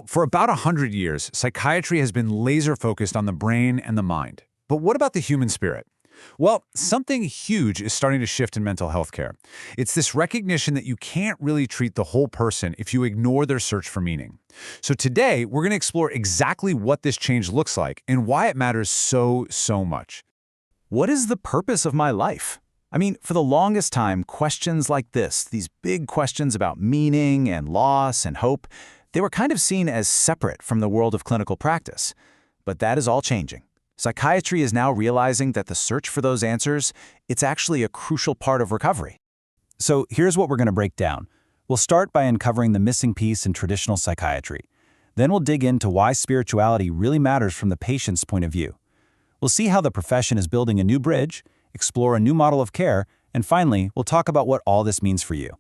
For about 100 years, psychiatry has been laser-focused on the brain and the mind. But what about the human spirit? Well, something huge is starting to shift in mental health care. It's this recognition that you can't really treat the whole person if you ignore their search for meaning. So today, we're going to explore exactly what this change looks like and why it matters so much. What is the purpose of my life? For the longest time, questions like this, these big questions about meaning and loss and hope, they were kind of seen as separate from the world of clinical practice. But that is all changing. Psychiatry is now realizing that the search for those answers, it's actually a crucial part of recovery. So here's what we're going to break down. We'll start by uncovering the missing piece in traditional psychiatry. Then we'll dig into why spirituality really matters from the patient's point of view. We'll see how the profession is building a new bridge, explore a new model of care, and finally, we'll talk about what all this means for you.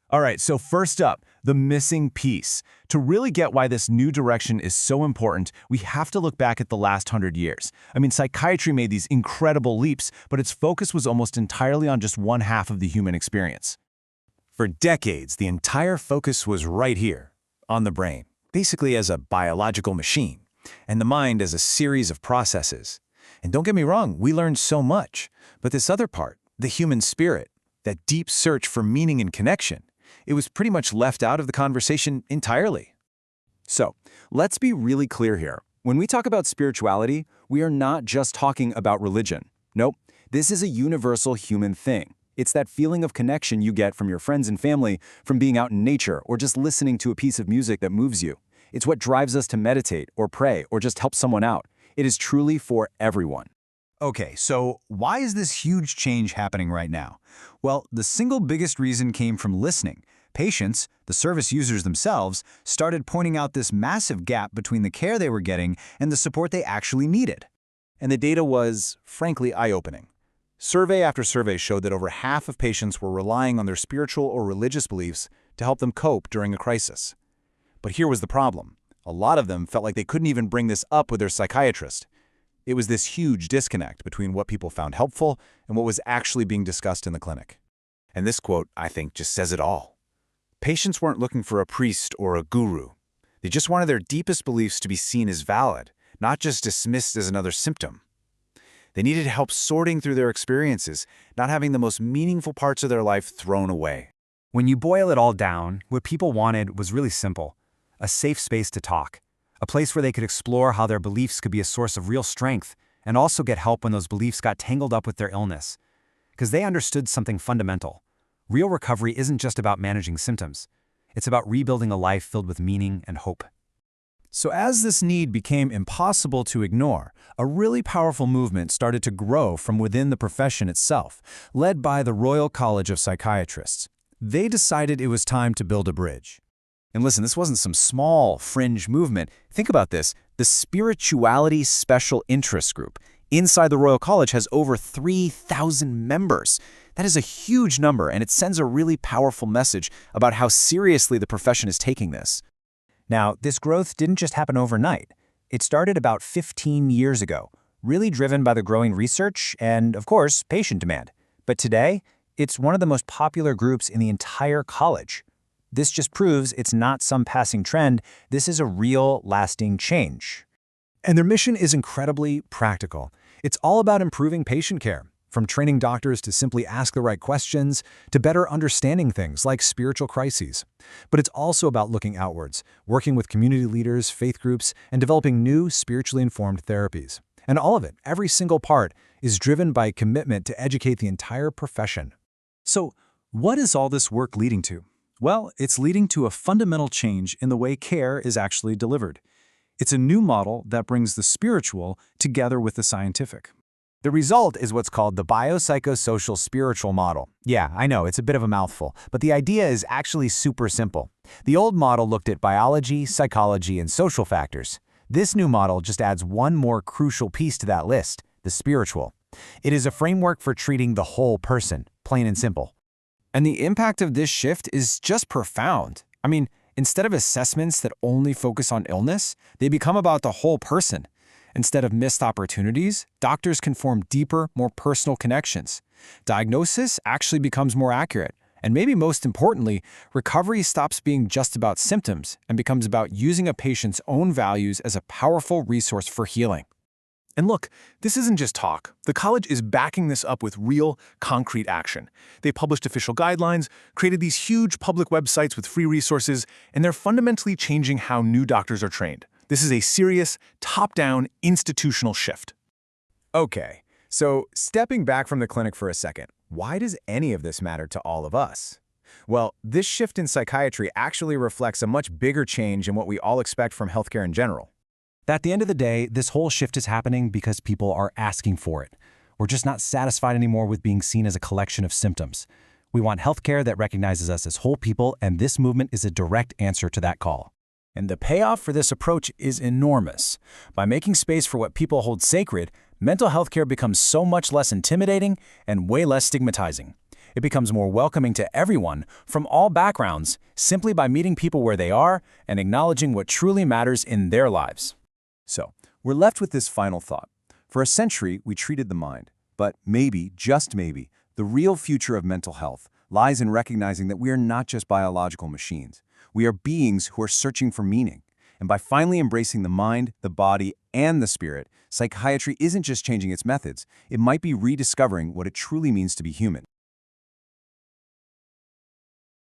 All right, so first up, the missing piece. To really get why this new direction is so important, we have to look back at the last 100 years. Psychiatry made these incredible leaps, but its focus was almost entirely on just one half of the human experience. For decades, the entire focus was right here, on the brain, basically as a biological machine, and the mind as a series of processes. And don't get me wrong, we learned so much, but this other part, the human spirit, that deep search for meaning and connection, it was pretty much left out of the conversation entirely. So, let's be really clear here. When we talk about spirituality, we are not just talking about religion. Nope, this is a universal human thing. It's that feeling of connection you get from your friends and family, from being out in nature, or just listening to a piece of music that moves you. It's what drives us to meditate, or pray, or just help someone out. It is truly for everyone. Okay, so why is this huge change happening right now? Well, the single biggest reason came from listening. Patients, the service users themselves, started pointing out this massive gap between the care they were getting and the support they actually needed. And the data was, frankly, eye-opening. Survey after survey showed that over half of patients were relying on their spiritual or religious beliefs to help them cope during a crisis. But here was the problem. A lot of them felt like they couldn't even bring this up with their psychiatrist. It was this huge disconnect between what people found helpful and what was actually being discussed in the clinic. And this quote, I think, just says it all. Patients weren't looking for a priest or a guru. They just wanted their deepest beliefs to be seen as valid, not just dismissed as another symptom. They needed help sorting through their experiences, not having the most meaningful parts of their life thrown away. When you boil it all down, what people wanted was really simple. A safe space to talk. A place where they could explore how their beliefs could be a source of real strength and also get help when those beliefs got tangled up with their illness. Because they understood something fundamental. Real recovery isn't just about managing symptoms. It's about rebuilding a life filled with meaning and hope. So as this need became impossible to ignore, a really powerful movement started to grow from within the profession itself, led by the Royal College of Psychiatrists. They decided it was time to build a bridge. And listen, this wasn't some small, fringe movement. Think about this. The Spirituality Special Interest Group inside the Royal College has over 3,000 members. That is a huge number, and it sends a really powerful message about how seriously the profession is taking this. Now, this growth didn't just happen overnight. It started about 15 years ago, really driven by the growing research and, of course, patient demand. But today, it's one of the most popular groups in the entire college. This just proves it's not some passing trend. This is a real, lasting change. And their mission is incredibly practical. It's all about improving patient care, from training doctors to simply ask the right questions, to better understanding things like spiritual crises. But it's also about looking outwards, working with community leaders, faith groups, and developing new spiritually informed therapies. And all of it, every single part, is driven by a commitment to educate the entire profession. So, what is all this work leading to? Well, it's leading to a fundamental change in the way care is actually delivered. It's a new model that brings the spiritual together with the scientific. The result is what's called the biopsychosocial spiritual model. Yeah, I know, it's a bit of a mouthful, but the idea is actually super simple. The old model looked at biology, psychology, and social factors. This new model just adds one more crucial piece to that list, the spiritual. It is a framework for treating the whole person, plain and simple. And the impact of this shift is just profound. Instead of assessments that only focus on illness, they become about the whole person. Instead of missed opportunities, doctors can form deeper, more personal connections. Diagnosis actually becomes more accurate, And maybe most importantly, recovery stops being just about symptoms and becomes about using a patient's own values as a powerful resource for healing. And look, this isn't just talk. The college is backing this up with real, concrete action. They published official guidelines, created these huge public websites with free resources, and they're fundamentally changing how new doctors are trained. This is a serious, top-down, institutional shift. Okay, so stepping back from the clinic for a second, why does any of this matter to all of us? Well, this shift in psychiatry actually reflects a much bigger change in what we all expect from healthcare in general. At the end of the day, this whole shift is happening because people are asking for it. We're just not satisfied anymore with being seen as a collection of symptoms. We want healthcare that recognizes us as whole people, and this movement is a direct answer to that call. And the payoff for this approach is enormous. By making space for what people hold sacred, mental health care becomes so much less intimidating and way less stigmatizing. It becomes more welcoming to everyone from all backgrounds simply by meeting people where they are and acknowledging what truly matters in their lives. So, we're left with this final thought. For a century, we treated the mind. But maybe, just maybe, the real future of mental health lies in recognizing that we are not just biological machines. We are beings who are searching for meaning. And by finally embracing the mind, the body, and the spirit, psychiatry isn't just changing its methods. It might be rediscovering what it truly means to be human.